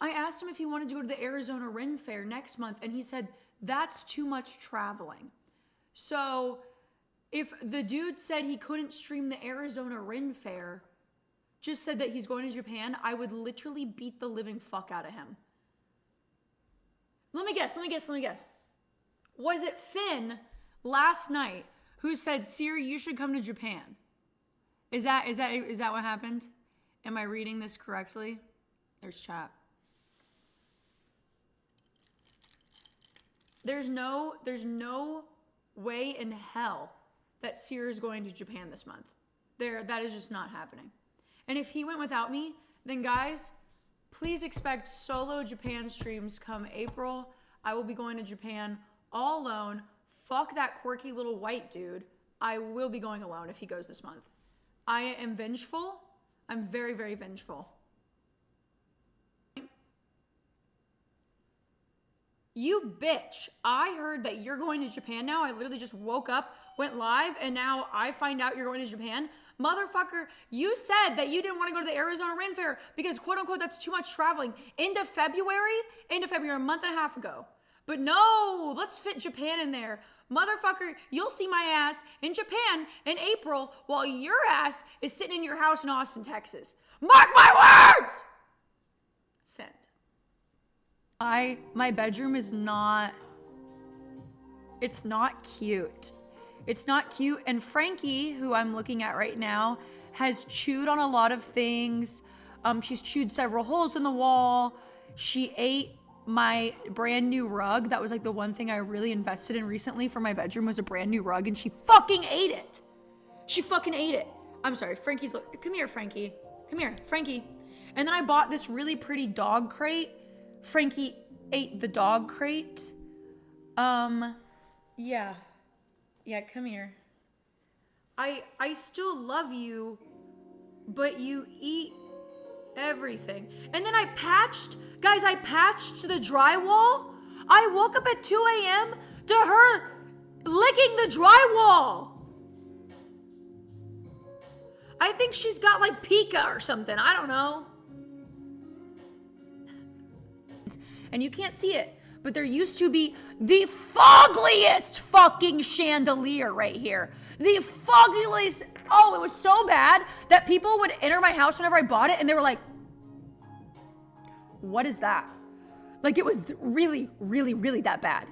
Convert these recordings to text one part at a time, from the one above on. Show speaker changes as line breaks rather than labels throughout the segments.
I asked him if he wanted to go to the Arizona Ren Fair next month, and he said, that's too much traveling. So if the dude said he couldn't stream the Arizona Ren Fair, just said that he's going to Japan, I would literally beat the living fuck out of him. Let me guess. Was it Finn last night who said, Siri, you should come to Japan? Is that what happened? Am I reading this correctly? There's chat. There's no way in hell that Siri is going to Japan this month. That is just not happening. And if he went without me, then guys, please expect solo Japan streams come April. I will be going to Japan all alone. Fuck that quirky little white dude. I will be going alone if he goes this month. I am vengeful. I'm very, very vengeful. You bitch. I heard that you're going to Japan now. I literally just woke up, went live, and now I find out you're going to Japan. Motherfucker, you said that you didn't want to go to the Arizona Ren Fair because, quote unquote, that's too much traveling. End of February, a month and a half ago. But no, let's fit Japan in there. Motherfucker, you'll see my ass in Japan in April while your ass is sitting in your house in Austin, Texas. Mark my words! Send. My bedroom is not, it's not cute. It's not cute. And Frankie, who I'm looking at right now, has chewed on a lot of things. She's chewed several holes in the wall. She ate my brand new rug. That was like the one thing I really invested in recently for my bedroom was a brand new rug, and she fucking ate it. She fucking ate it. I'm sorry, Frankie's, come here, Frankie. Come here, Frankie. And then I bought this really pretty dog crate. Frankie ate the dog crate. Yeah. Yeah, come here. I still love you, but you eat everything. And then I patched the drywall. I woke up at 2 a.m. to her licking the drywall. I think she's got like pica or something. I don't know. And you can't see it, but there used to be the fuggliest fucking chandelier right here. The fuggliest. Oh, it was so bad that people would enter my house whenever I bought it and they were like, what is that? Like, it was really, really, really that bad.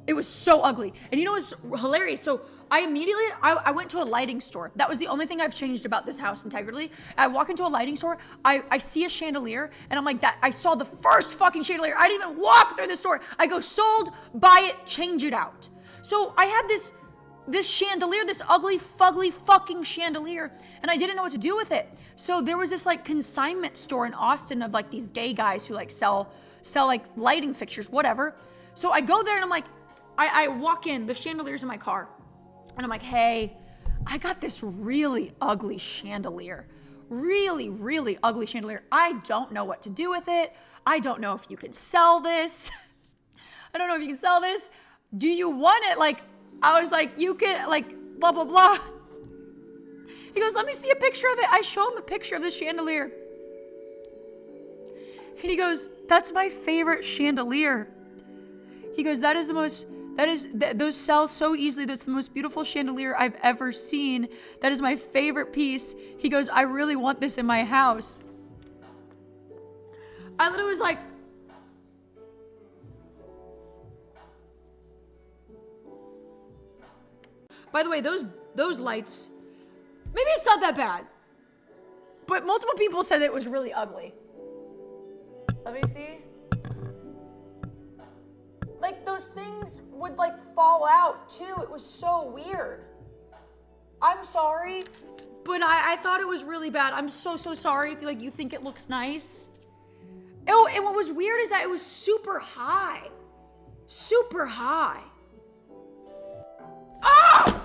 It was so ugly. And you know what's hilarious? So I went to a lighting store. That was the only thing I've changed about this house integrally. I walk into a lighting store, I see a chandelier, and I'm like, that I saw the first fucking chandelier. I didn't even walk through the store. I go, sold, buy it, change it out. So I had this chandelier, this ugly, fugly fucking chandelier, and I didn't know what to do with it. So there was this like consignment store in Austin of like these gay guys who like sell like lighting fixtures, whatever. So I go there and I'm like, I walk in, the chandelier's in my car. And I'm like, hey, I got this really ugly chandelier. Really, really ugly chandelier. I don't know what to do with it. I don't know if you can sell this. I don't know if you can sell this. Do you want it? Like, I was like, you can, like, blah, blah, blah. He goes, let me see a picture of it. I show him a picture of the chandelier. And he goes, that's my favorite chandelier. He goes, those sell so easily. That's the most beautiful chandelier I've ever seen. That is my favorite piece. He goes, I really want this in my house. I literally was like, by the way, those lights, maybe it's not that bad, but multiple people said it was really ugly. Let me see. Like, those things would, like, fall out, too. It was so weird. I'm sorry, but I thought it was really bad. I'm so sorry if, like, you think it looks nice. Oh, and what was weird is that it was super high. Super high. Oh!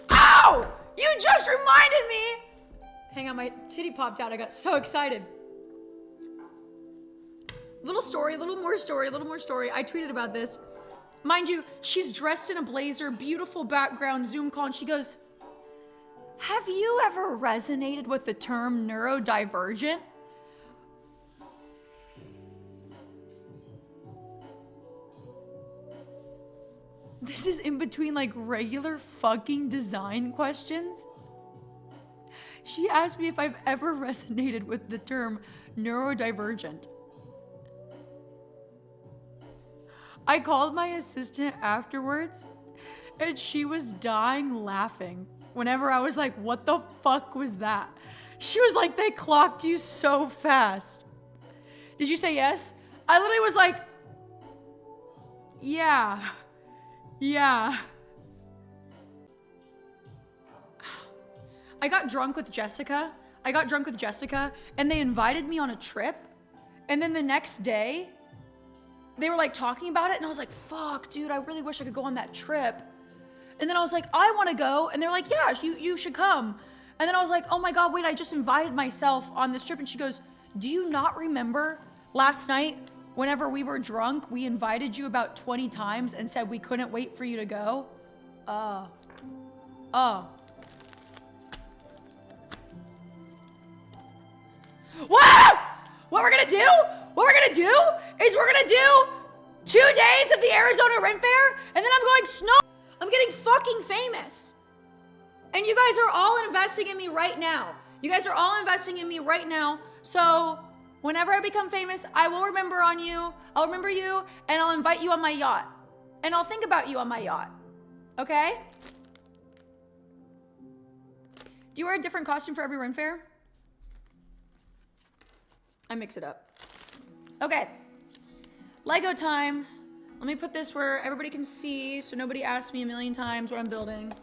Ow! You just reminded me! Hang on, my titty popped out. I got so excited. Little more story. I tweeted about this. Mind you, she's dressed in a blazer, beautiful background, Zoom call, and she goes, have you ever resonated with the term neurodivergent? This is in between like regular fucking design questions. She asked me if I've ever resonated with the term neurodivergent. I called my assistant afterwards and she was dying laughing whenever I was like, what the fuck was that? She was like, they clocked you so fast. Did you say yes? I literally was like, yeah. I got drunk with Jessica and they invited me on a trip. And then the next day, they were like talking about it and I was like, fuck, dude, I really wish I could go on that trip. And then I was like, I want to go. And they're like, yeah, you should come. And then I was like, oh my God, wait, I just invited myself on this trip. And she goes, do you not remember last night whenever we were drunk, we invited you about 20 times and said we couldn't wait for you to go? What? What we're gonna do is we're gonna do 2 days of the Arizona Ren Fair, and then I'm going snow. I'm getting fucking famous. And you guys are all investing in me right now. So whenever I become famous, I will remember you, and I'll invite you on my yacht. And I'll think about you on my yacht. Okay? Do you wear a different costume for every Ren Fair? I mix it up. Okay. Lego time. Let me put this where everybody can see so nobody asks me a million times what I'm building.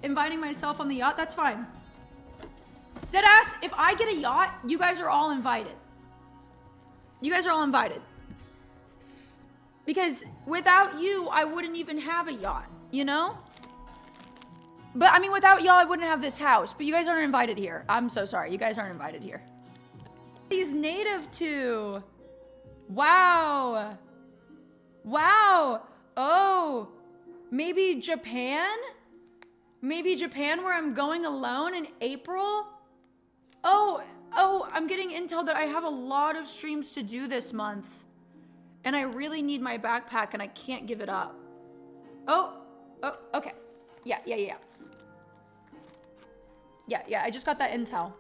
Inviting myself on the yacht, that's fine. Deadass, if I get a yacht, you guys are all invited. Because without you, I wouldn't even have a yacht, you know? But I mean, without y'all, I wouldn't have this house. But you guys aren't invited here. I'm so sorry. You guys aren't invited here. He's native to. Wow. Oh, maybe Japan? Where I'm going alone in April? Oh, I'm getting intel that I have a lot of streams to do this month. And I really need my backpack and I can't give it up. Oh, okay. Yeah, I just got that intel.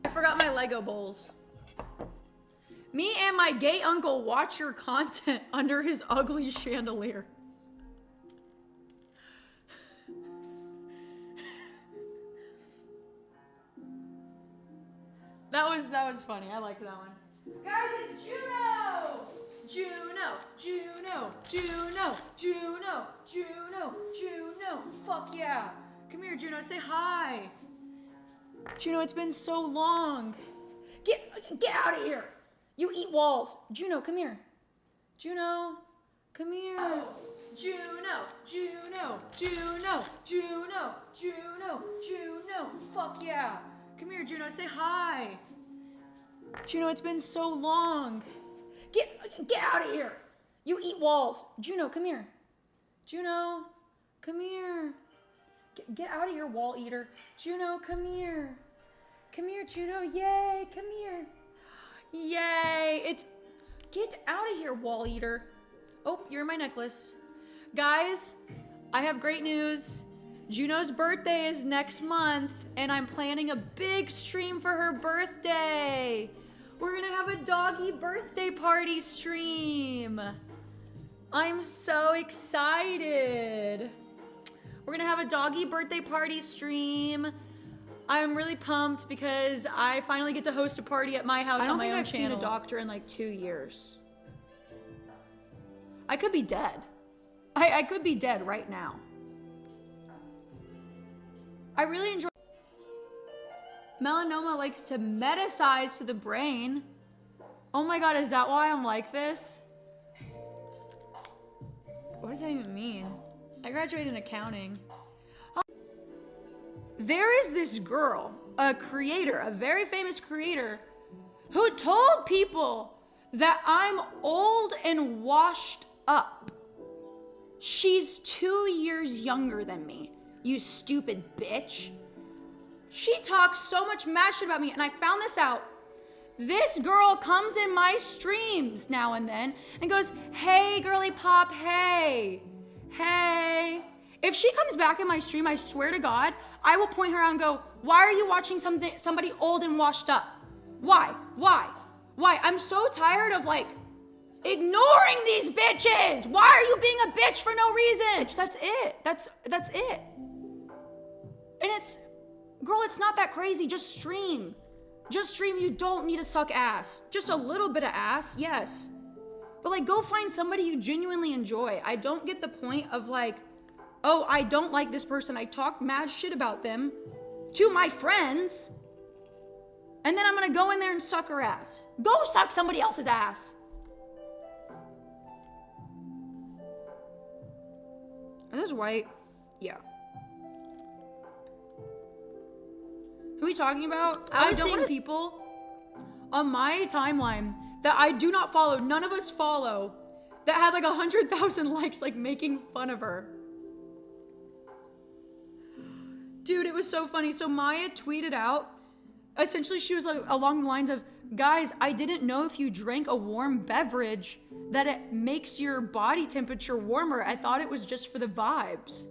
I forgot my Lego bowls. Me and my gay uncle watch your content under his ugly chandelier. That was funny. I liked that one. Guys, it's Juno! Juno. Fuck yeah. Come here, Juno. Say hi. Juno, it's been so long. Get out of here. You eat walls. Juno, come here. Juno, come here. Juno. Fuck yeah. Come here, Juno. Say hi. Juno, it's been so long. Get out of here. You eat walls. Juno, come here. Juno, come here. Get out of here, wall eater. Juno, come here. Come here, Juno. Yay, come here. Yay. Get out of here, wall eater. Oh, you're my necklace. Guys, I have great news. Juno's birthday is next month, and I'm planning a big stream for her birthday. We're gonna have a doggy birthday party stream. I'm so excited. We're gonna have a doggy birthday party stream. I'm really pumped because I finally get to host a party at my house on my own channel. I don't think I've seen a doctor in like 2 years. I could be dead. I could be dead right now. I really enjoy. Melanoma likes to metasize to the brain. Oh my God, is that why I'm like this? What does that even mean? I graduated in accounting. There is this girl, a creator, a very famous creator, who told people that I'm old and washed up. She's 2 years younger than me, you stupid bitch. She talks so much mad shit about me, and I found this out. This girl comes in my streams now and then and goes, hey, girly pop, hey. If she comes back in my stream, I swear to God, I will point her out and go, why are you watching somebody old and washed up? Why? I'm so tired of like ignoring these bitches. Why are you being a bitch for no reason? That's it. That's it. And girl, it's not that crazy. Just stream. You don't need to suck ass. Just a little bit of ass, yes. But like, go find somebody you genuinely enjoy. I don't get the point of like, oh, I don't like this person. I talk mad shit about them to my friends. And then I'm gonna go in there and suck her ass. Go suck somebody else's ass. Are those white? Yeah. Who are we talking about? I don't want people on my timeline that I do not follow, none of us follow, that had like 100,000 likes, like making fun of her. Dude, it was so funny. So Maya tweeted out, essentially she was like along the lines of, guys, I didn't know if you drank a warm beverage that it makes your body temperature warmer. I thought it was just for the vibes.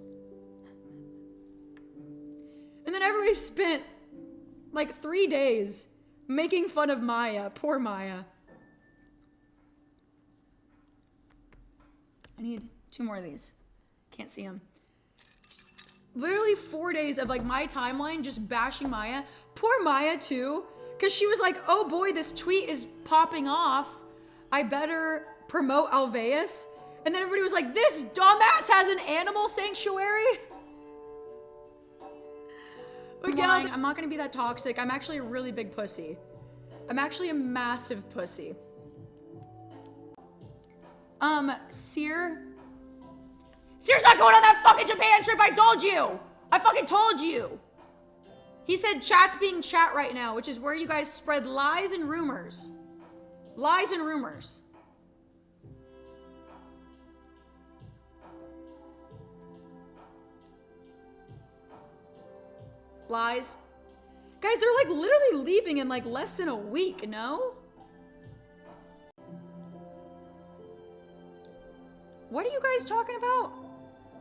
And then everybody spent like 3 days making fun of Maya. Poor Maya. I need 2 more of these. Can't see them. Literally 4 days of like my timeline just bashing Maya. Poor Maya too. Because she was like, oh boy, this tweet is popping off. I better promote Alveus. And then everybody was like, this dumbass has an animal sanctuary. Again, I'm not going to be that toxic. I'm actually a really big pussy. I'm actually a massive pussy. Sear's not going on that fucking Japan trip. I told you. I fucking told you. He said chat's being chat right now, which is where you guys spread lies and rumors. Lies and rumors. Lies. Guys, they're like literally leaving in like less than a week, no? What are you guys talking about?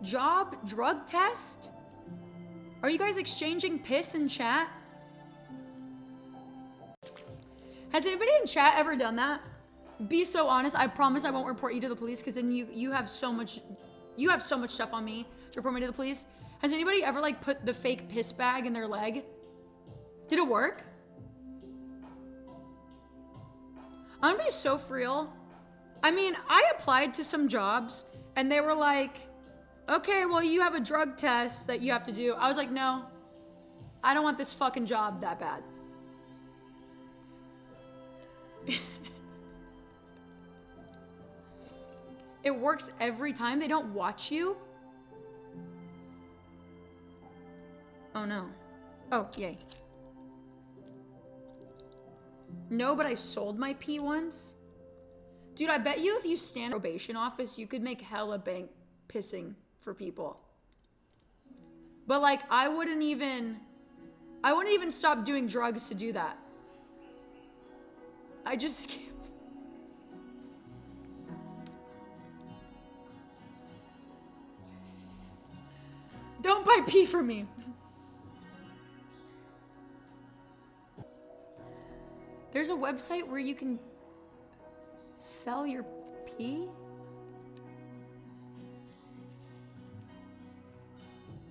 Job, drug test? Are you guys exchanging piss in chat? Has anybody in chat ever done that? Be so honest. I promise I won't report you to the police because then you have so much stuff on me to report me to the police. Has anybody ever like put the fake piss bag in their leg? Did it work? I'm gonna be so for real. I mean, I applied to some jobs and they were like, okay, well, you have a drug test that you have to do. I was like, no, I don't want this fucking job that bad. It works every time. They don't watch you. Oh no. Oh, yay. No, but I sold my pee once. Dude, I bet you if you stand in a probation office, you could make hella bank pissing for people. But like, I wouldn't even stop doing drugs to do that. I just can't. Don't buy pee for me. There's a website where you can sell your pee?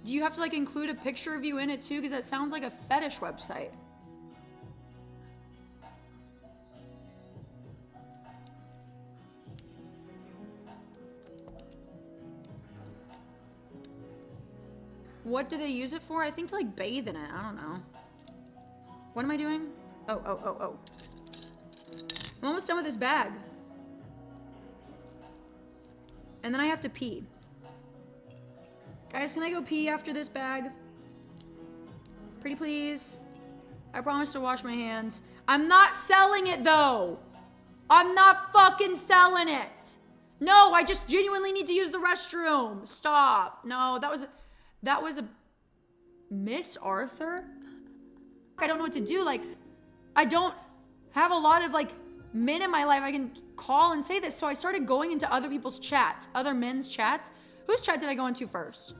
Do you have to like include a picture of you in it too? Because that sounds like a fetish website. What do they use it for? I think to like bathe in it. I don't know. What am I doing? Oh. I'm almost done with this bag. And then I have to pee. Guys, can I go pee after this bag? Pretty please. I promise to wash my hands. I'm not selling it though. I'm not fucking selling it. No, I just genuinely need to use the restroom. Stop. No, that was a Miss Arthur? I don't know what to do. Like, I don't have a lot of like men in my life I can call and say this. So I started going into other people's chats, other men's chats. Whose chat did I go into first?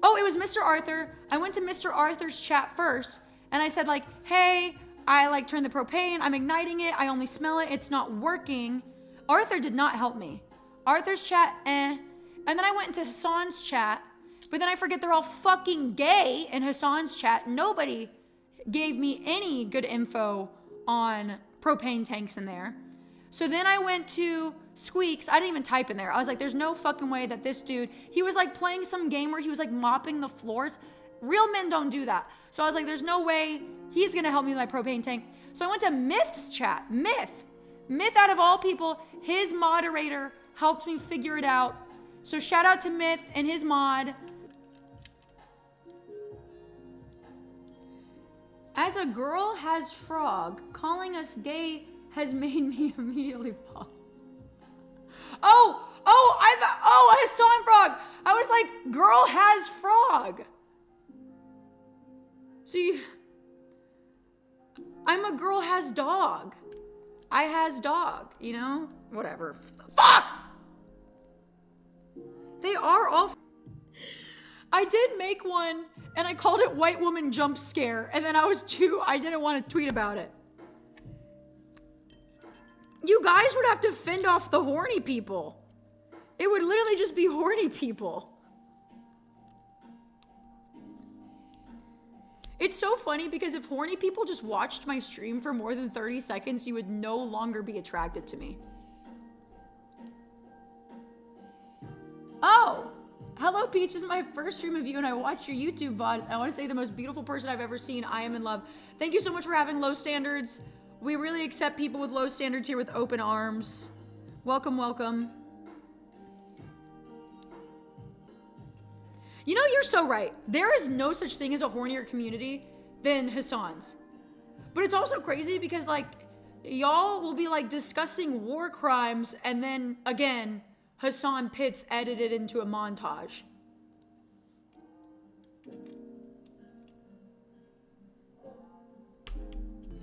Oh, it was Mr. Arthur. I went to Mr. Arthur's chat first and I said like, hey, I like turned the propane. I'm igniting it. I only smell it. It's not working. Arthur did not help me. Arthur's chat, eh. And then I went into Hassan's chat, but then I forget they're all fucking gay in Hassan's chat. Nobody gave me any good info on propane tanks in there. So then I went to Squeaks. I didn't even type in there. I was like, there's no fucking way that this dude, he was like playing some game where he was like mopping the floors. Real men don't do that. So I was like, there's no way he's gonna help me with my propane tank. So I went to Myth's chat. Myth out of all people, his moderator helped me figure it out. So shout out to Myth and his mod. As a girl has frog, calling us gay has made me immediately fall. Hassan frog. I was like, girl has frog. See, I'm a girl has dog. I has dog, you know? Whatever. Fuck! They are all... I did make one, and I called it White Woman Jump Scare, and then I didn't want to tweet about it. You guys would have to fend off the horny people. It would literally just be horny people. It's so funny because if horny people just watched my stream for more than 30 seconds, you would no longer be attracted to me. Oh, hello Peach, this is my first stream of you and I watch your YouTube VODs. I want to say the most beautiful person I've ever seen. I am in love. Thank you so much for having low standards. We really accept people with low standards here with open arms. Welcome, welcome. You know, you're so right. There is no such thing as a hornier community than Hassan's. But it's also crazy because like, y'all will be like discussing war crimes and then again, Hassan Pitts edited into a montage.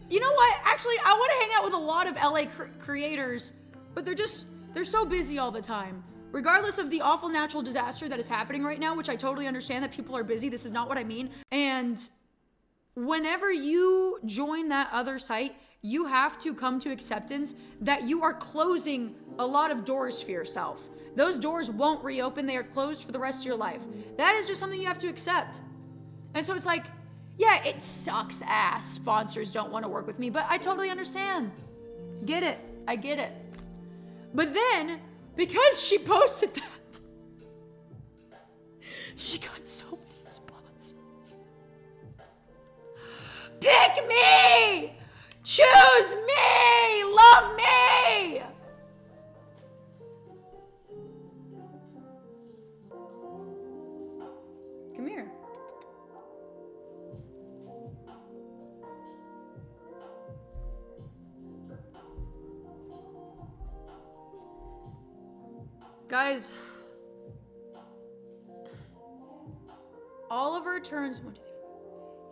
You know what? Actually, I want to hang out with a lot of LA creators, but they're so busy all the time. Regardless of the awful natural disaster that is happening right now, which I totally understand that people are busy. This is not what I mean. And whenever you join that other site, you have to come to acceptance that you are closing a lot of doors for yourself. Those doors won't reopen. They are closed for the rest of your life. That is just something you have to accept. And so it's like, yeah, it sucks ass. Sponsors don't want to work with me, but I totally understand. Get it. I get it. But then, because she posted that, she got so many sponsors. Pick me! Choose me! Love me! Come here. Guys, Oliver turns,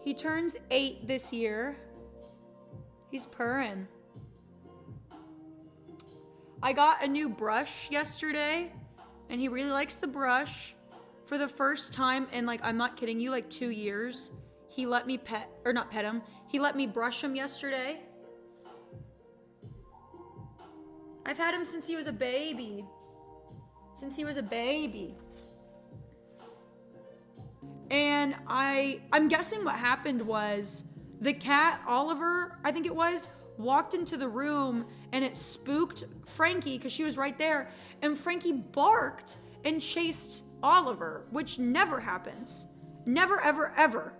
he turns 8 this year. He's purring. I got a new brush yesterday, and he really likes the brush. For the first time in, like, I'm not kidding you, like 2 years, he let me not pet him, he let me brush him yesterday. I've had him since he was a baby. And I'm guessing what happened was the cat, Oliver, I think it was, walked into the room and it spooked Frankie because she was right there. And Frankie barked and chased Oliver, which never happens. Never, ever, ever.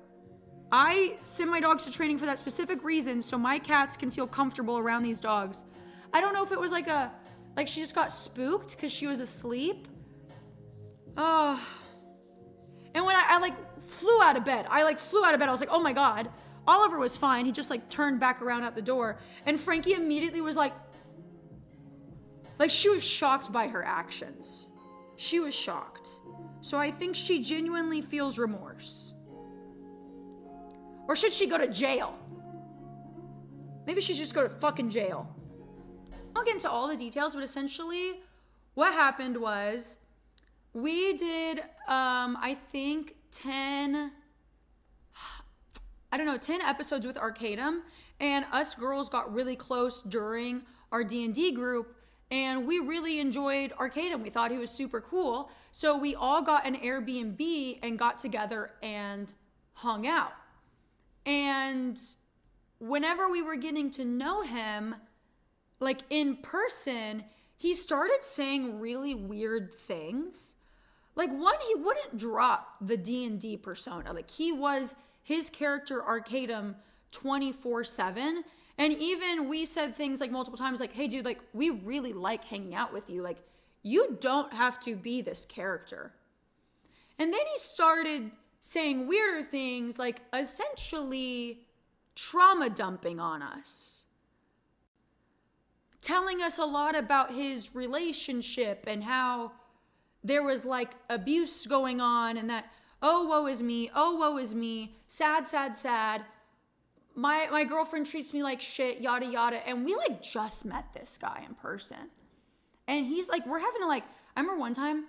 I send my dogs to training for that specific reason so my cats can feel comfortable around these dogs. I don't know if it was like she just got spooked because she was asleep. Oh. And when I like flew out of bed, I was like, oh my God. Oliver was fine. He just like turned back around at the door. And Frankie immediately was like, Like, she was shocked by her actions. She was shocked. So I think she genuinely feels remorse. Or should she go to jail? Maybe she should just go to fucking jail. I'll get into all the details, but essentially what happened was we did, I think 10 episodes with Arcadum, and us girls got really close during our D&D group, and we really enjoyed Arcadum. We thought he was super cool. So we all got an Airbnb and got together and hung out. And whenever we were getting to know him, like in person, he started saying really weird things. Like, one, he wouldn't drop the D&D persona. Like, he was his character Arcadum 24/7. And even we said things like multiple times, like, hey dude, like, we really like hanging out with you. Like, you don't have to be this character. And then he started saying weirder things, like essentially trauma dumping on us. Telling us a lot about his relationship and how there was like abuse going on, and that, oh, woe is me, sad, sad, sad. My girlfriend treats me like shit, yada, yada. And we like just met this guy in person. And he's like, we're having to like, I remember one time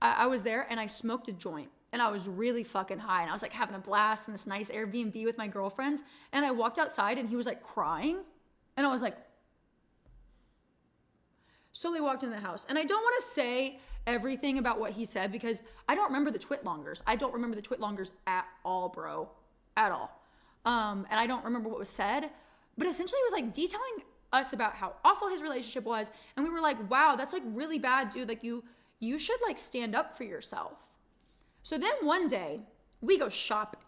I was there and I smoked a joint and I was really fucking high. And I was like having a blast in this nice Airbnb with my girlfriends. And I walked outside and he was like crying. And I was like, slowly walked into the house. And I don't want to say everything about what he said because I don't remember the twitlongers. I don't remember the twitlongers at all, bro. At all. And I don't remember what was said, but essentially it was like detailing us about how awful his relationship was. And we were like, wow, that's like really bad, dude. Like you should like stand up for yourself. So then one day we go shopping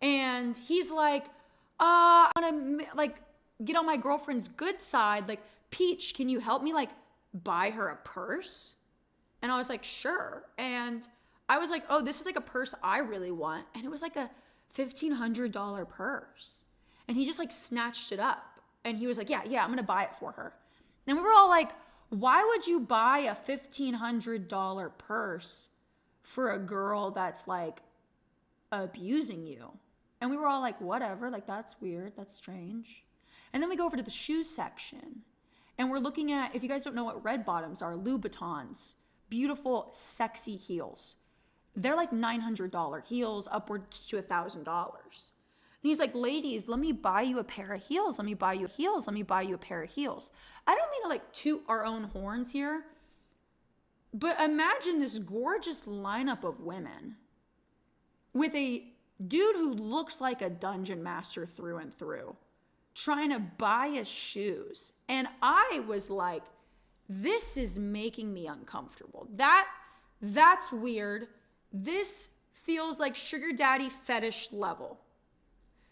and he's like, I want to like get on my girlfriend's good side. Like, Peach, can you help me like buy her a purse? And I was like, sure. And I was like, oh, this is like a purse I really want. And it was like a $1,500 purse. And he just like snatched it up. And he was like, yeah, I'm going to buy it for her. And we were all like, why would you buy a $1,500 purse for a girl that's like abusing you? And we were all like, whatever, like that's weird, that's strange. And then we go over to the shoes section. And we're looking at, if you guys don't know what red bottoms are, Louboutins, beautiful, sexy heels. They're like $900 heels, upwards to $1,000. And he's like, ladies, let me buy you a pair of heels. Let me buy you heels. Let me buy you a pair of heels. I don't mean to like toot our own horns here, but imagine this gorgeous lineup of women with a dude who looks like a dungeon master through and through, trying to buy us shoes. And I was like, this is making me uncomfortable. That's weird. This feels like sugar daddy fetish level.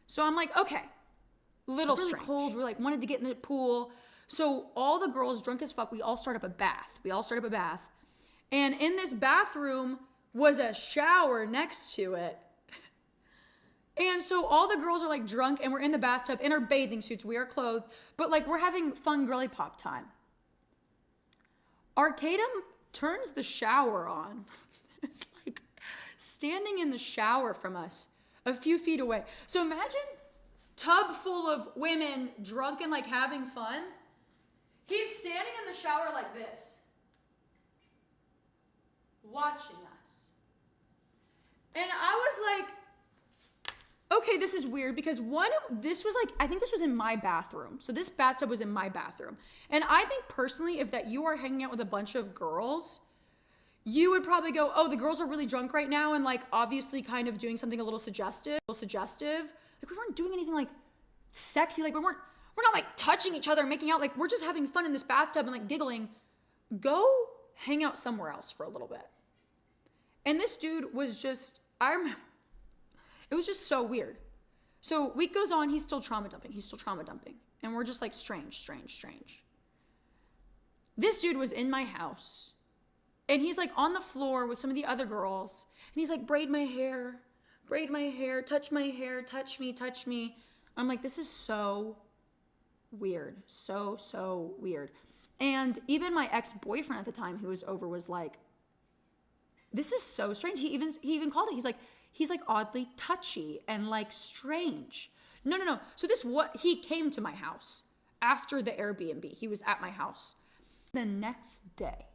So I'm like, okay, little really strange. Cold. We're like, wanted to get in the pool. So all the girls, drunk as fuck, we all start up a bath. And in this bathroom was a shower next to it. And so all the girls are like drunk and we're in the bathtub in our bathing suits. We are clothed, but like we're having fun girly pop time. Arcadum turns the shower on. It's like standing in the shower from us a few feet away. So imagine tub full of women drunk and like having fun. He's standing in the shower like this, watching us. And I was like, okay, this is weird because this was like, I think this was in my bathroom. So this bathtub was in my bathroom. And I think personally, if that you are hanging out with a bunch of girls, you would probably go, oh, the girls are really drunk right now. And like, obviously kind of doing something a little suggestive. Like we weren't doing anything like sexy. Like we're not like touching each other, making out. Like we're just having fun in this bathtub and like giggling. Go hang out somewhere else for a little bit. And this dude was just, I remember, it was just so weird. So week goes on, he's still trauma dumping. And we're just like, strange. This dude was in my house. And he's like on the floor with some of the other girls. And he's like, braid my hair, touch my hair, touch me. I'm like, this is so weird. So weird. And even my ex-boyfriend at the time who was over was like, this is so strange. He even called it. He's like oddly touchy and like strange. No. So he came to my house after the Airbnb. He was at my house. The next day,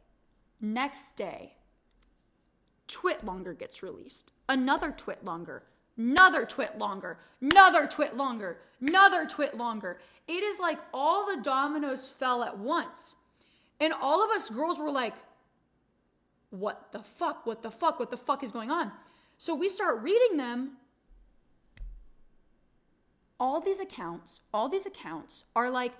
Twit Longer gets released. Another Twit Longer, another Twit Longer, another Twit Longer, another Twit Longer. It is like all the dominoes fell at once. And all of us girls were like, what the fuck is going on? So we start reading them. All these accounts are like,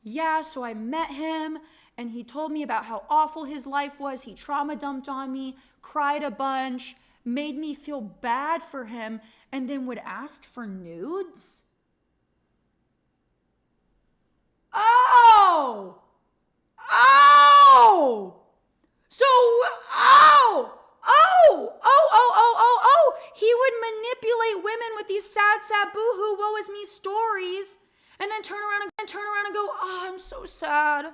yeah, so I met him and he told me about how awful his life was. He trauma dumped on me, cried a bunch, made me feel bad for him, and then would ask for nudes. Oh! He would manipulate women with these sad boo-hoo, woe is me stories, and then turn around and go, oh, I'm so sad.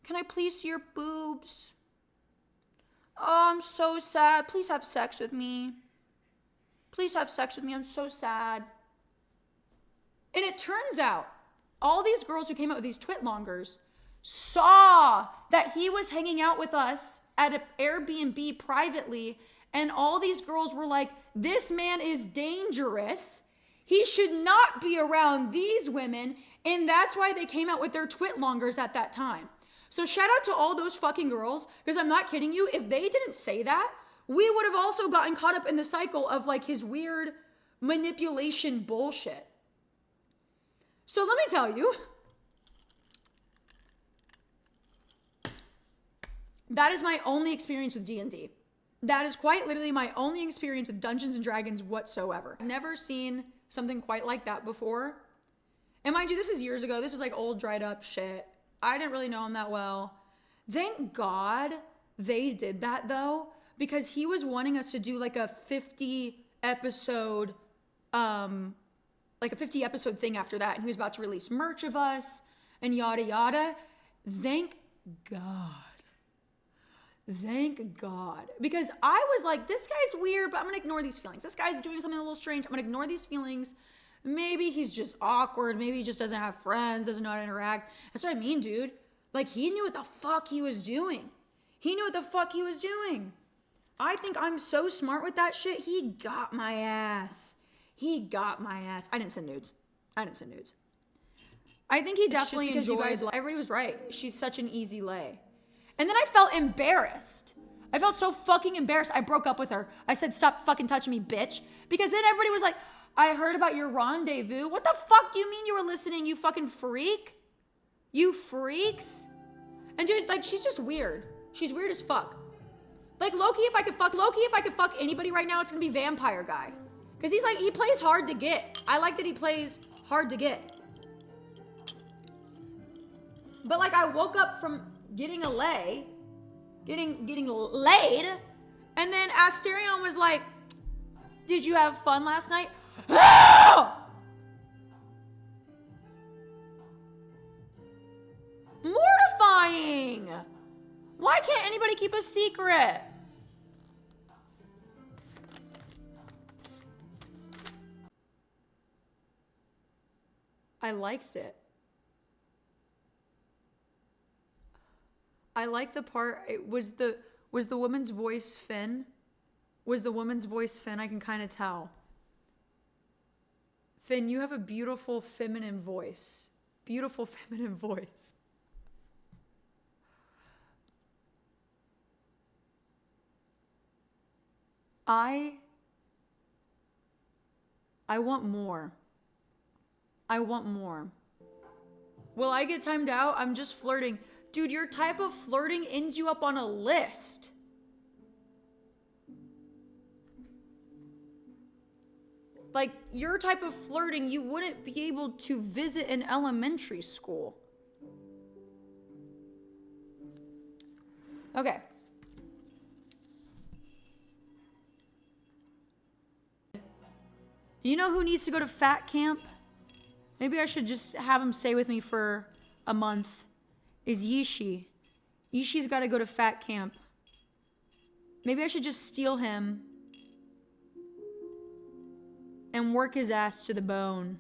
Can I please see your boobs? Oh, I'm so sad. Please have sex with me. I'm so sad. And it turns out, all these girls who came out with these Twit Longers saw that he was hanging out with us at an Airbnb privately, and all these girls were like, this man is dangerous. He should not be around these women, and that's why they came out with their Twit Longers at that time. So shout out to all those fucking girls, because I'm not kidding you, if they didn't say that, we would have also gotten caught up in the cycle of like his weird manipulation bullshit. So let me tell you, that is my only experience with D&D. That is quite literally my only experience with Dungeons and Dragons whatsoever. I've never seen something quite like that before. And mind you, this is years ago. This is like old dried up shit. I didn't really know him that well. Thank God they did that though, because he was wanting us to do like a 50 episode thing after that. And he was about to release merch of us and yada yada. Thank God. Because I was like, this guy's weird, but I'm gonna ignore these feelings. This guy's doing something a little strange. I'm gonna ignore these feelings. Maybe he's just awkward. Maybe he just doesn't have friends, doesn't know how to interact. That's what I mean, dude. Like, he knew what the fuck he was doing. I think I'm so smart with that shit. He got my ass. I didn't send nudes. I think he definitely enjoyed. Everybody was right. She's such an easy lay. And then I felt embarrassed. I felt so fucking embarrassed. I broke up with her. I said, stop fucking touching me, bitch. Because then everybody was like, I heard about your rendezvous. What the fuck do you mean you were listening, you fucking freak? You freaks? And dude, like, she's just weird. She's weird as fuck. Like, Loki, if I could fuck anybody right now, it's gonna be Vampire Guy. Because he's like, he plays hard to get. I like that he plays hard to get. But like, I woke up from getting laid, and then Asterion was like, did you have fun last night? Mortifying! Why can't anybody keep a secret? I liked it. I like the part, was the woman's voice Finn? Was the woman's voice Finn? I can kind of tell. Finn, you have a beautiful feminine voice. I want more. Will I get timed out? I'm just flirting. Dude, your type of flirting ends you up on a list. Like, your type of flirting, you wouldn't be able to visit an elementary school. Okay. You know who needs to go to fat camp? Maybe I should just have him stay with me for a month. is Yishi. Yishi's got to go to fat camp. Maybe I should just steal him and work his ass to the bone.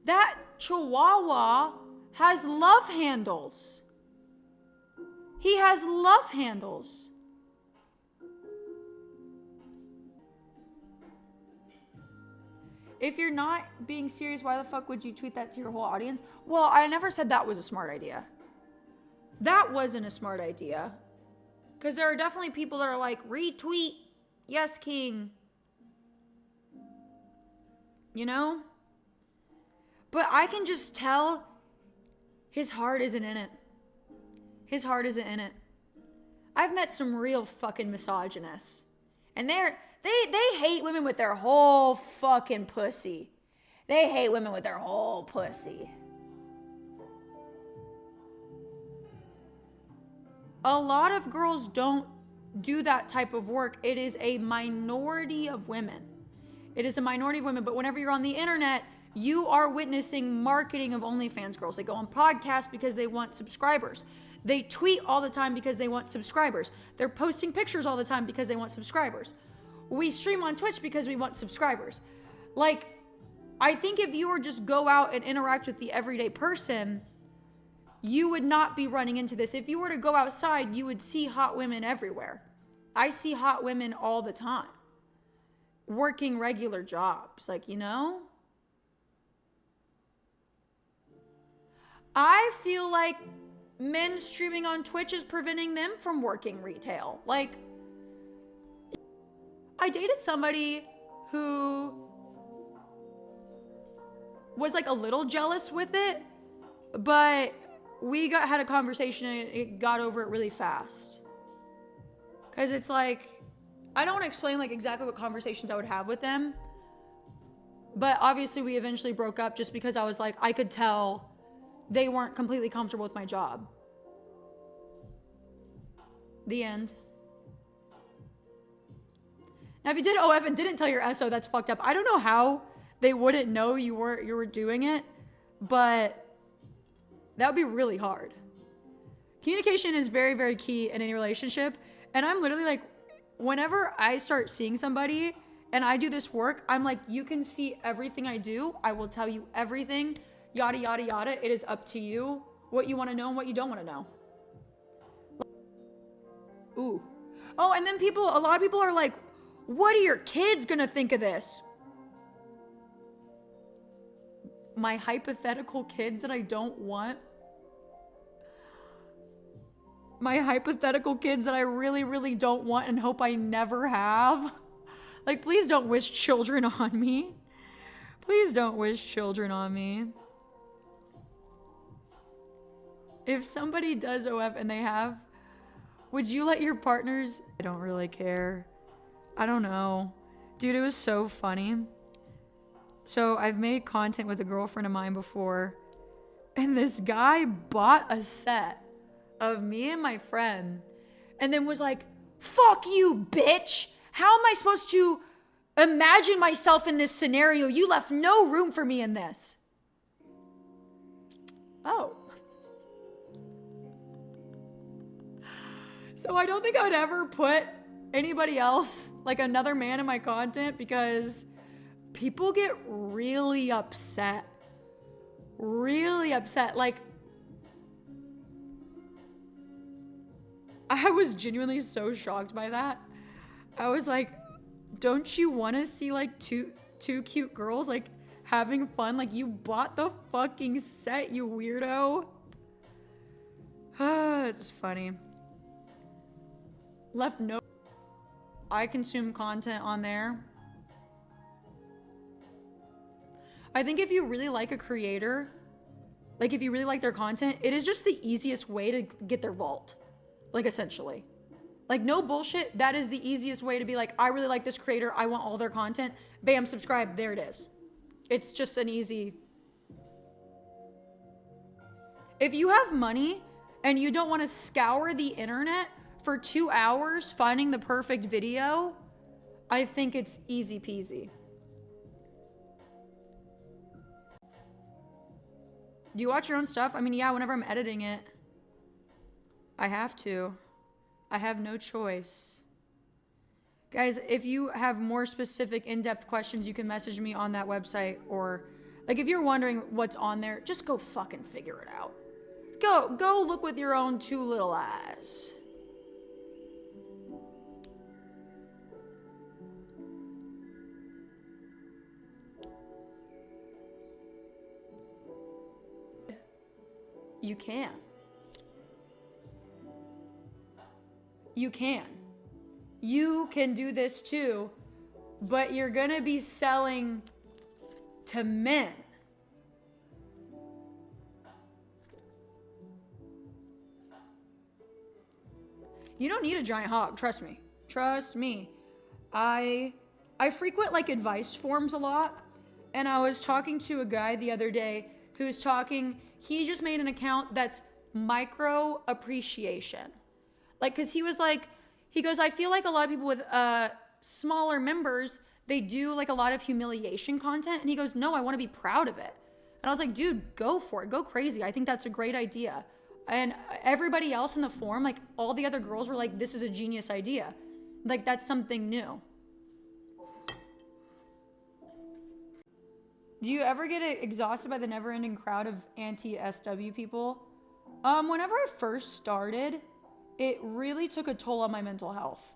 That Chihuahua has love handles. He has love handles. If you're not being serious, why the fuck would you tweet that to your whole audience? Well, I never said that was a smart idea. That wasn't a smart idea. Because there are definitely people that are like, retweet, yes, king. You know? But I can just tell his heart isn't in it. His heart isn't in it. I've met some real fucking misogynists. And they hate women with their whole fucking pussy. They hate women with their whole pussy. A lot of girls don't do that type of work. It is a minority of women. It is a minority of women, but whenever you're on the internet, you are witnessing marketing of OnlyFans girls. They go on podcasts because they want subscribers. They tweet all the time because they want subscribers. They're posting pictures all the time because they want subscribers. We stream on Twitch because we want subscribers. Like, I think if you were just go out and interact with the everyday person, you would not be running into this. If you were to go outside, you would see hot women everywhere. I see hot women all the time, working regular jobs, like, you know? I feel like men streaming on Twitch is preventing them from working retail. Like, I dated somebody who was like a little jealous with it, but we had a conversation and it got over it really fast. Cause it's like, I don't want to explain like exactly what conversations I would have with them, but obviously we eventually broke up just because I was like, I could tell they weren't completely comfortable with my job. The end. Now, if you did OF and didn't tell your SO, that's fucked up. I don't know how they wouldn't know you were doing it, but that would be really hard. Communication is very, very key in any relationship. And I'm literally like, whenever I start seeing somebody and I do this work, I'm like, you can see everything I do. I will tell you everything, yada, yada, yada. It is up to you what you want to know and what you don't want to know. Ooh. Oh, and then a lot of people are like, what are your kids gonna think of this? My hypothetical kids that I don't want? My hypothetical kids that I really, really don't want and hope I never have? Like, please don't wish children on me. Please don't wish children on me. If somebody does OF and they have, would you let your partners? I don't really care. I don't know. Dude, it was so funny. So I've made content with a girlfriend of mine before, and this guy bought a set of me and my friend and then was like, fuck you, bitch. How am I supposed to imagine myself in this scenario? You left no room for me in this. Oh. So I don't think I would ever put anybody else, like another man, in my content because people get really upset. Really upset. Like, I was genuinely so shocked by that. I was like, don't you want to see like two cute girls like having fun? Like, you bought the fucking set, you weirdo. It's funny. Left no. I consume content on there. I think if you really like a creator, like if you really like their content, it is just the easiest way to get their vault. Like, essentially. Like, no bullshit. That is the easiest way to be like, I really like this creator. I want all their content. Bam, subscribe. There it is. It's just an easy. If you have money and you don't want to scour the internet for 2 hours finding the perfect video, I think it's easy peasy. Do you watch your own stuff? I mean, yeah, whenever I'm editing it. I have to. I have no choice. Guys, if you have more specific in-depth questions, you can message me on that website, or like if you're wondering what's on there, just go fucking figure it out. Go look with your own two little eyes. You can. You can. You can do this too, but you're gonna be selling to men. You don't need a giant hog, trust me. Trust me. I frequent like advice forums a lot, and I was talking to a guy the other day who's talking, he just made an account that's micro appreciation. Like, cause he was like, he goes, I feel like a lot of people with smaller members, they do like a lot of humiliation content. And he goes, no, I want to be proud of it. And I was like, dude, go for it. Go crazy. I think that's a great idea. And everybody else in the forum, like all the other girls were like, this is a genius idea. Like, that's something new. Do you ever get exhausted by the never-ending crowd of anti-SW people? Whenever I first started, it really took a toll on my mental health.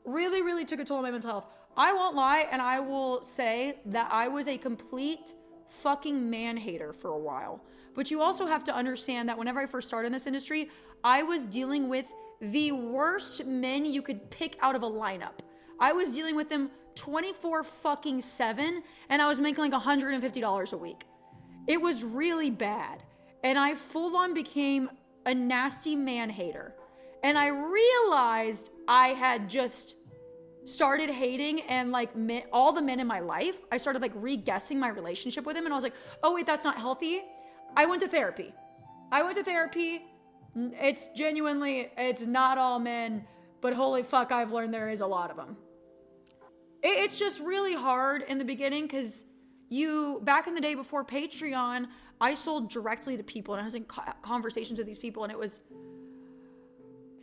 Really, really took a toll on my mental health. I won't lie, and I will say that I was a complete fucking man-hater for a while. But you also have to understand that whenever I first started in this industry, I was dealing with the worst men you could pick out of a lineup. I was dealing with them 24/7, and I was making like $150 a week. It was really bad. And I full on became a nasty man-hater. And I realized I had just started hating, and like all the men in my life, I started like re-guessing my relationship with them, and I was like, oh wait, that's not healthy. I went to therapy. It's genuinely, it's not all men, but holy fuck, I've learned there is a lot of them. It's just really hard in the beginning, because back in the day before Patreon, I sold directly to people, and I was in conversations with these people, and it was,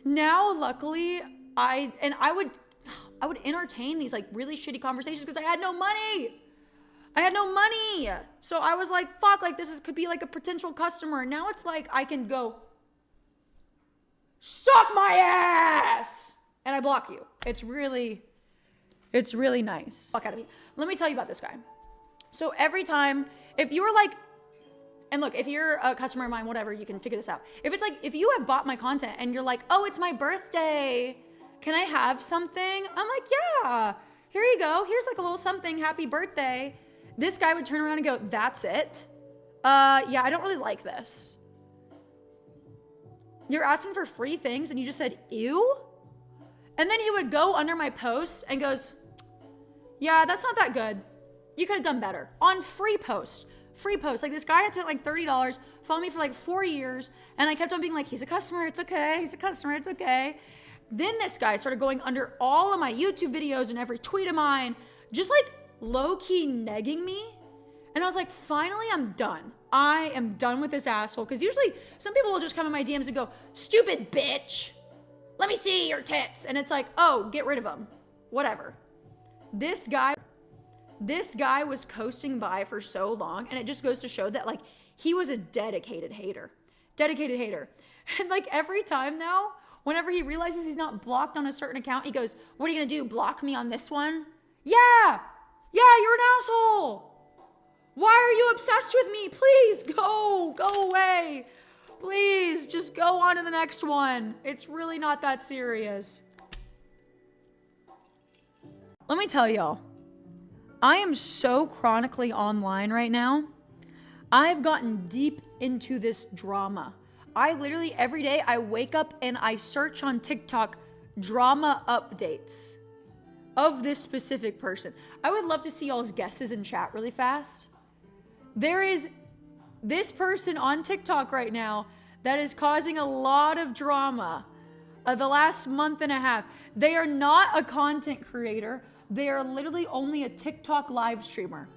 now luckily, I would entertain these like really shitty conversations because I had no money. So I was like, fuck, like could be like a potential customer. Now it's like I can go, suck my ass, and I block you. It's really nice. Fuck out of me. Let me tell you about this guy. So every time, if you were like, and look, if you're a customer of mine, whatever, you can figure this out. If it's like, if you have bought my content and you're like, oh, it's my birthday, can I have something? I'm like, yeah, here you go. Here's like a little something, happy birthday. This guy would turn around and go, that's it? Yeah, I don't really like this. You're asking for free things and you just said, ew? And then he would go under my post and goes, yeah, that's not that good. You could have done better. On free post. Like this guy had to like $30, followed me for like 4 years, and I kept on being like, he's a customer, it's okay. Then this guy started going under all of my YouTube videos and every tweet of mine, just like low-key negging me. And I was like, finally, I'm done. I am done with this asshole. Because usually some people will just come in my DMs and go, stupid bitch, let me see your tits. And it's like, oh, get rid of them. Whatever. This guy was coasting by for so long, and it just goes to show that like he was a dedicated hater. And like every time now, whenever he realizes he's not blocked on a certain account, he goes, what are you gonna do, block me on this one? Yeah, you're an asshole. Why are you obsessed with me? Please go away. Please just go on to the next one. It's really not that serious. Let me tell y'all, I am so chronically online right now. I've gotten deep into this drama. I literally every day I wake up and I search on TikTok drama updates of this specific person. I would love to see y'all's guesses in chat really fast. There is this person on TikTok right now that is causing a lot of drama the last month and a half. They are not a content creator. They are literally only a TikTok live streamer.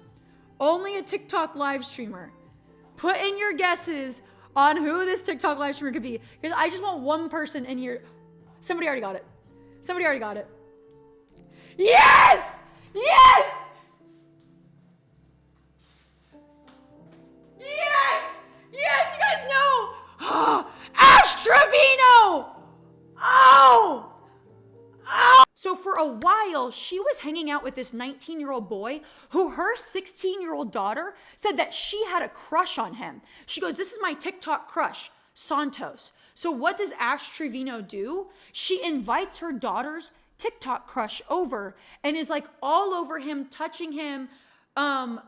Put in your guesses on who this TikTok live streamer could be. Because I just want one person in here. Somebody already got it. Somebody already got it. Yes! Yes! Yes! Yes, you guys know! Ash Trevino! Oh! Oh! So for a while, she was hanging out with this 19-year-old boy who her 16-year-old daughter said that she had a crush on him. She goes, this is my TikTok crush, Santos. So what does Ash Trevino do? She invites her daughter's TikTok crush over and is like all over him, touching him,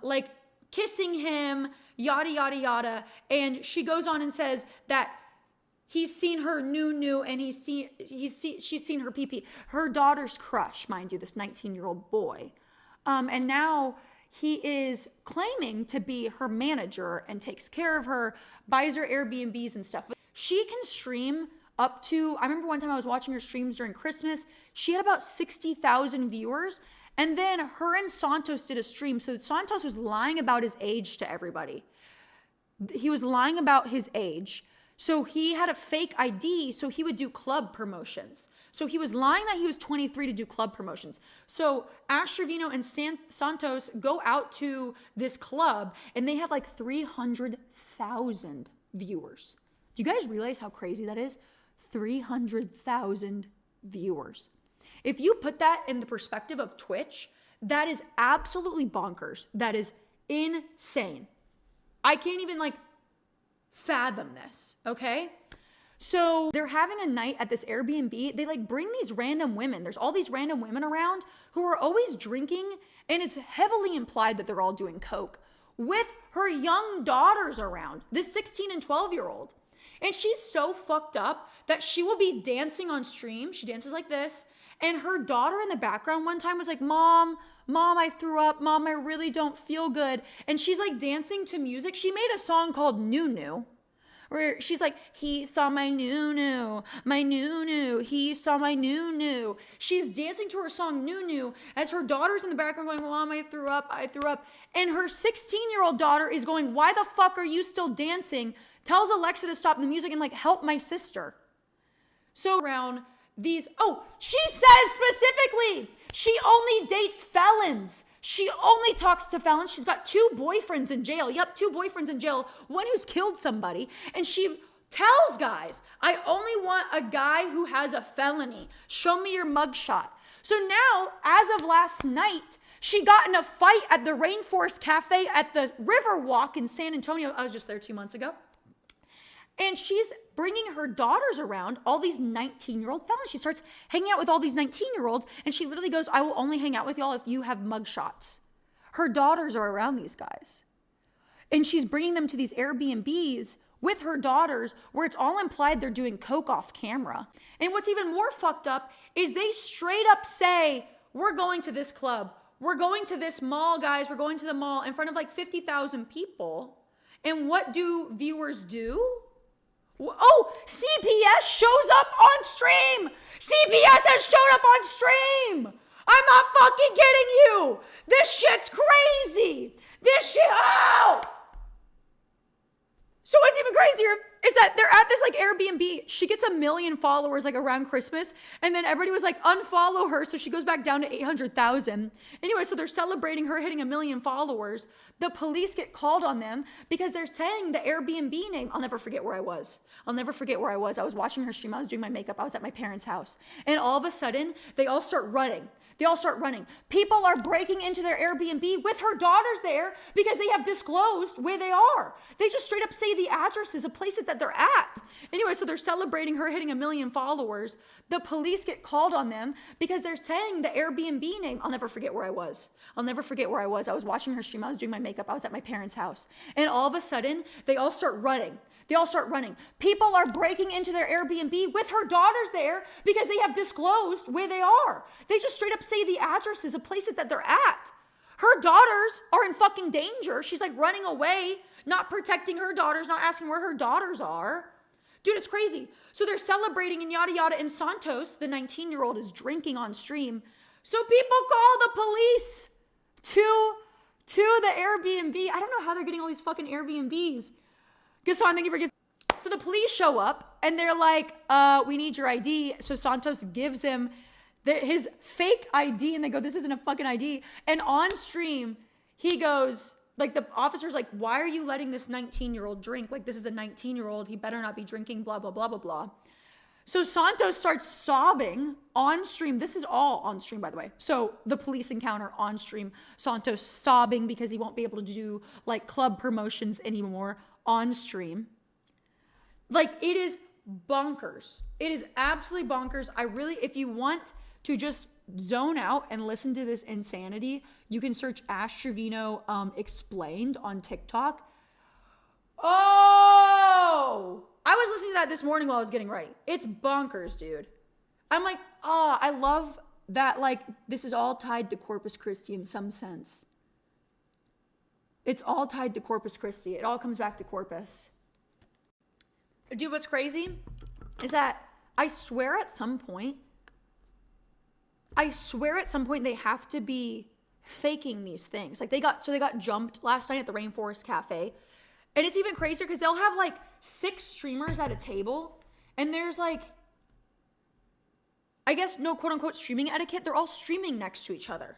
like kissing him, yada, yada, yada. And she goes on and says that he's seen her new and she's seen her pee. Her daughter's crush, mind you, this 19-year-old boy. And now he is claiming to be her manager and takes care of her, buys her Airbnbs and stuff. But she can stream up to, I remember one time I was watching her streams during Christmas. She had about 60,000 viewers. And then her and Santos did a stream. So Santos was lying about his age to everybody. He was lying about his age. So he had a fake ID, so he would do club promotions. So he was lying that he was 23 to do club promotions. So Ash Trevino and Santos go out to this club, and they have like 300,000 viewers. Do you guys realize how crazy that is? 300,000 viewers. If you put that in the perspective of Twitch, that is absolutely bonkers. That is insane. I can't even fathom this, okay? So they're having a night at this Airbnb. They bring these random women. There's all these random women around who are always drinking, and it's heavily implied that they're all doing coke with her young daughters around, this 16 and 12-year-old. And she's so fucked up that she will be dancing on stream. She dances like this. And her daughter in the background one time was like, Mom, I threw up. Mom, I really don't feel good. And she's dancing to music. She made a song called Nunu, where she's like, he saw my Nunu, he saw my Nunu. She's dancing to her song Nunu as her daughter's in the background going, Mom, I threw up. And her 16-year-old daughter is going, why the fuck are you still dancing? Tells Alexa to stop the music and help my sister. So around these, she says specifically, she only dates felons. She only talks to felons. She's got 2 boyfriends in jail. Yep, 2 boyfriends in jail. One who's killed somebody. And she tells guys, I only want a guy who has a felony. Show me your mugshot. So now, as of last night, she got in a fight at the Rainforest Cafe at the Riverwalk in San Antonio. I was just there 2 months ago. And she's bringing her daughters around, all these 19-year-old fellas. She starts hanging out with all these 19-year-olds, and she literally goes, I will only hang out with y'all if you have mugshots. Her daughters are around these guys. And she's bringing them to these Airbnbs with her daughters, where it's all implied they're doing coke off camera. And what's even more fucked up is they straight up say, we're going to this club. We're going to this mall, guys. We're going to the mall in front of 50,000 people. And what do viewers do? CPS shows up on stream. CPS has showed up on stream. I'm not fucking kidding you. This shit's crazy. So what's even crazier is that they're at this Airbnb. She gets 1 million followers around Christmas, and then everybody was unfollow her, so she goes back down to 800,000. Anyway, so they're celebrating her hitting 1 million followers. The police get called on them because they're saying the Airbnb name. I'll never forget where I was. I was watching her stream. I was doing my makeup. I was at my parents' house. And all of a sudden, they all start running. People are breaking into their Airbnb with her daughters there because they have disclosed where they are. They just straight up say the addresses of places that they're at. Anyway, so they're celebrating her hitting 1 million followers. The police get called on them because they're saying the Airbnb name. I'll never forget where I was. I was watching her stream. I was doing my makeup. I was at my parents' house. And all of a sudden, they all start running. People are breaking into their Airbnb with her daughters there because they have disclosed where they are. They just straight up say the addresses of places that they're at. Her daughters are in fucking danger. She's running away, not protecting her daughters, not asking where her daughters are. Dude, it's crazy. So they're celebrating and yada yada, and Santos, the 19-year-old, is drinking on stream. So people call the police to the Airbnb. I don't know how they're getting all these fucking Airbnbs. Gaston, thank you for giving. So the police show up and they're like, we need your ID. So Santos gives him his fake ID and they go, this isn't a fucking ID. And on stream, he goes, like the officer's like, why are you letting this 19-year-old drink? Like this is a 19-year-old. He better not be drinking, blah, blah, blah, blah, blah. So Santos starts sobbing on stream. This is all on stream, by the way. So the police encounter on stream. Santos sobbing because he won't be able to do like club promotions anymore on stream. Like it is bonkers. It is absolutely bonkers. If you want to just zone out and listen to this insanity, you can search Ash Trevino explained on TikTok. Oh, I was listening to that this morning while I was getting ready. It's bonkers, dude. I'm like, oh, I love that. Like, this is all tied to Corpus Christi in some sense. It's all tied to Corpus Christi. It all comes back to Corpus. Dude, what's crazy is that I swear at some point they have to be faking these things. Like they got jumped last night at the Rainforest Cafe. And it's even crazier because they'll have like 6 streamers at a table. And there's like, I guess no quote unquote streaming etiquette. They're all streaming next to each other.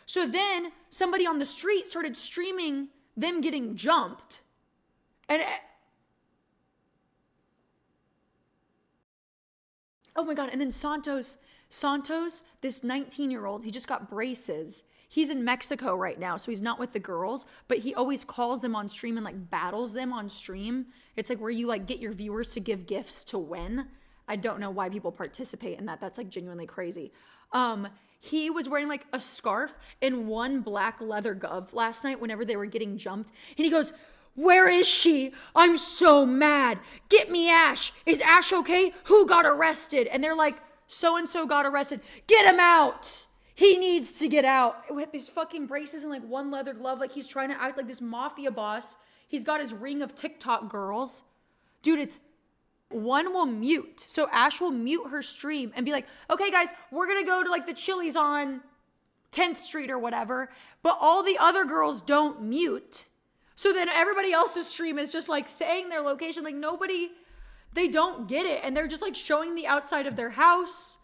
So then somebody on the street started streaming them getting jumped. And oh my God. And then Santos, this 19-year-old, he just got braces. He's in Mexico right now, so he's not with the girls, but he always calls them on stream and like battles them on stream. It's like where you like get your viewers to give gifts to win. I don't know why people participate in that. That's like genuinely crazy. He was wearing like a scarf and one black leather glove last night whenever they were getting jumped. And he goes, where is she? I'm so mad. Get me Ash. Is Ash okay? Who got arrested? And they're like, so-and-so got arrested. Get him out. He needs to get out. With these fucking braces and like one leather glove. Like he's trying to act like this mafia boss. He's got his ring of TikTok girls. Dude, one will mute. So Ash will mute her stream and be like, okay guys, we're gonna go to like the Chili's on 10th Street or whatever. But all the other girls don't mute. So then everybody else's stream is just like saying their location. Like they don't get it. And they're just like showing the outside of their house.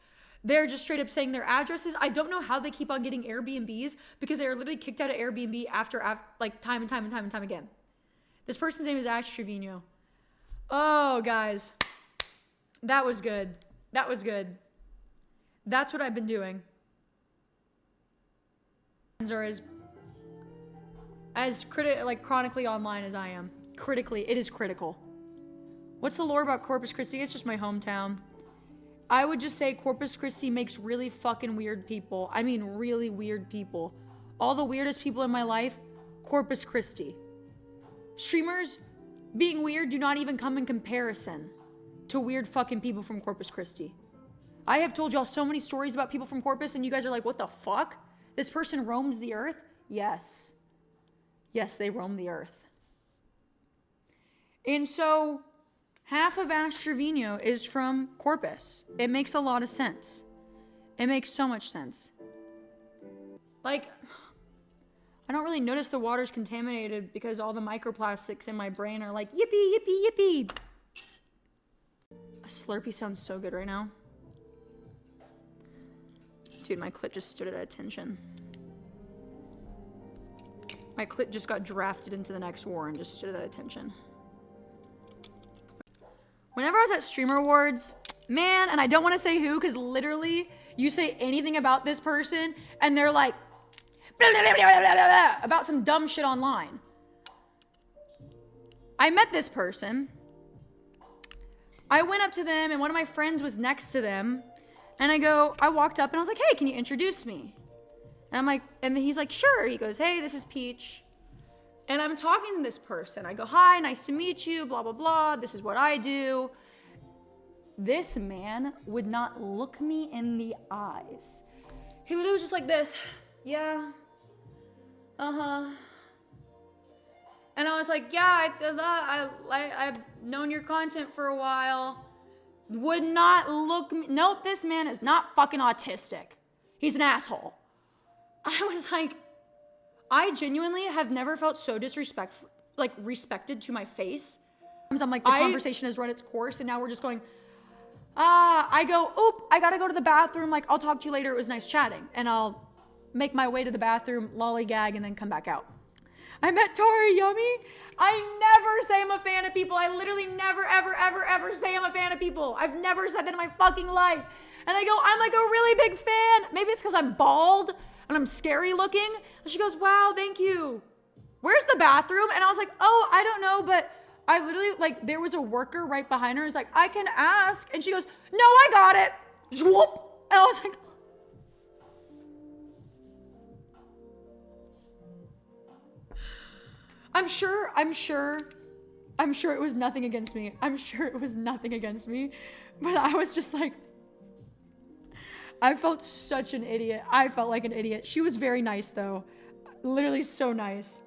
They're just straight up saying their addresses. I don't know how they keep on getting Airbnbs because they are literally kicked out of Airbnb after like time and time again. This person's name is Ash Trevino. Oh, guys. That was good. That's what I've been doing. Are as chronically online as I am. Critically, it is critical. What's the lore about Corpus Christi? It's just my hometown. I would just say Corpus Christi makes really fucking weird people. I mean, really weird people. All the weirdest people in my life, Corpus Christi. Streamers being weird do not even come in comparison to weird fucking people from Corpus Christi. I have told y'all so many stories about people from Corpus and you guys are like, what the fuck? This person roams the earth? Yes. Yes, they roam the earth. And so half of Ash Trevino is from Corpus. It makes a lot of sense. It makes so much sense. Like, I don't really notice the water's contaminated because all the microplastics in my brain are like, yippee, yippee, yippee. A Slurpee sounds so good right now. Dude, my clit just stood at attention. My clit just got drafted into the next war and just stood at attention. Whenever I was at Streamer Awards, man, and I don't want to say who, because literally you say anything about this person and they're like, blah, blah, blah, blah, blah, blah, about some dumb shit online. I met this person. I went up to them and one of my friends was next to them. And I walked up and I was like, hey, can you introduce me? And I'm like, and he's like, sure. He goes, hey, this is Peach. And I'm talking to this person. I go, hi, nice to meet you, blah, blah, blah. This is what I do. This man would not look me in the eyes. He literally was just like this. Yeah. Uh-huh. And I was like, yeah, I've known your content for a while. Would not look me. Nope, this man is not fucking autistic. He's an asshole. I was like, I genuinely have never felt so respected to my face. I'm like, the conversation has run its course and now we're just going, I go, oop, I gotta go to the bathroom. Like, I'll talk to you later. It was nice chatting. And I'll make my way to the bathroom, lollygag, and then come back out. I met Tori Yummy. I never say I'm a fan of people. I literally never, ever, ever, ever say I'm a fan of people. I've never said that in my fucking life. And I go, I'm like a really big fan. Maybe it's because I'm bald and I'm scary looking. And she goes, wow, thank you. Where's the bathroom? And I was like, oh, I don't know, but I literally, like, there was a worker right behind her. It's like, I can ask. And she goes, no, I got it. Swoop. And I was like, I'm sure it was nothing against me. I'm sure it was nothing against me. But I was just like, I felt such an idiot. I felt like an idiot. She was very nice though. Literally so nice.